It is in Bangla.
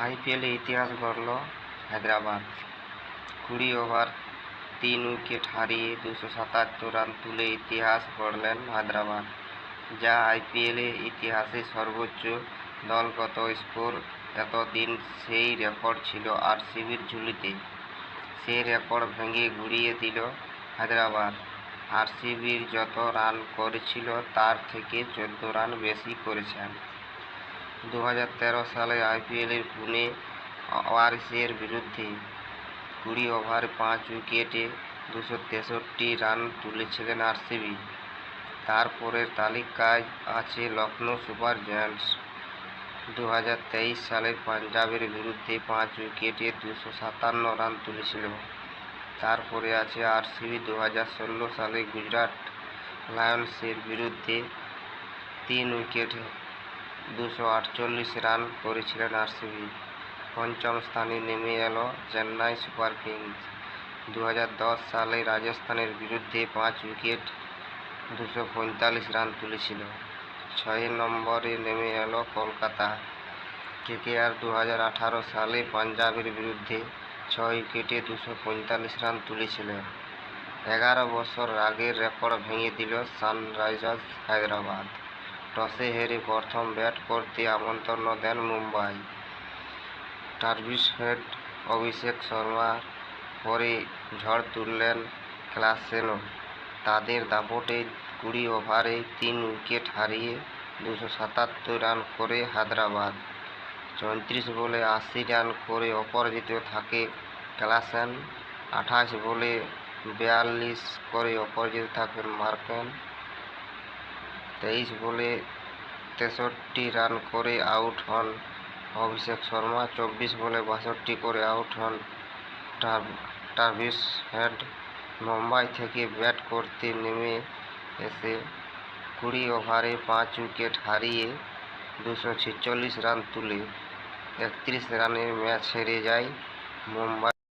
আইপিএলে ইতিহাস গড়ল হায়দ্রাবাদ। 20 ওভার 3 উইকেট হারিয়ে 277 রান তুলে ইতিহাস গড়লেন হায়দ্রাবাদ, যা আইপিএলে ইতিহাসে সর্বোচ্চ দলগত স্কোর। এতদিন সেই রেকর্ড ছিল আরসিবির ঝুলিতে। সেই রেকর্ড ভেঙে গুঁড়িয়ে দিল হায়দ্রাবাদ। আরসিবির যত রান করেছিল তার থেকে 14 রান বেশি করেছেন। 2013 সালে আইপিএলের পুনে ওয়ারিয়র্সের বিরুদ্ধে 20 ওভারে 5 উইকেটে 263 রান তুলেছিলেন আরসিবি। তারপরের তালিকায় আছে লখনৌ সুপার জায়ান্টস। 2023 সালে পাঞ্জাবের বিরুদ্ধে 5 উইকেটে 257 রান তুলেছিল। তারপরে আছে আরসিবি। 2016 সালে গুজরাট লায়ন্সের বিরুদ্ধে 3 উইকেটে 248 রান করেছিলেন আরসিবি। পঞ্চম স্থানে নেমে এলো চেন্নাই সুপার কিংস। 2010 সালে রাজস্থানের বিরুদ্ধে 5 উইকেট 245 রান তুলেছিল। 6 নম্বরে নেমে এলো কলকাতা। কেকেআর 2018 সালে পাঞ্জাবের বিরুদ্ধে 6 উইকেটে 245 রান তুলেছিলেন। 11 বছর আগের রেকর্ড ভেঙে দিল সানরাইজার্স হায়দ্রাবাদ। টসে হেরে প্রথম ব্যাট করতে আমন্ত্রণ দেন মুম্বাই। ট্রাভিস হেড, অভিষেক শর্মার পরে ঝড় তুললেন ক্লাসেনও। তাদের দাপটে 20 ওভারে 3 উইকেট হারিয়ে 277 রান করে হায়দ্রাবাদ। 34 বলে 80 রান করে অপরাজিত থাকে ক্লাসেন। 28 বলে 42 করে অপরাজিত থাকেন মার্কেন। 23 বলে 63 রান করে আউট হন অভিষেক শর্মা। 24 বলে 62 করে আউট হন ট্রাভিস হেড। মুম্বাই থেকে ব্যাট করতে নেমে এসে 20 ওভারে 5 উইকেট হারিয়ে 246 রান তুলে 31 রানের ম্যাচ হেরে যায় মুম্বাই।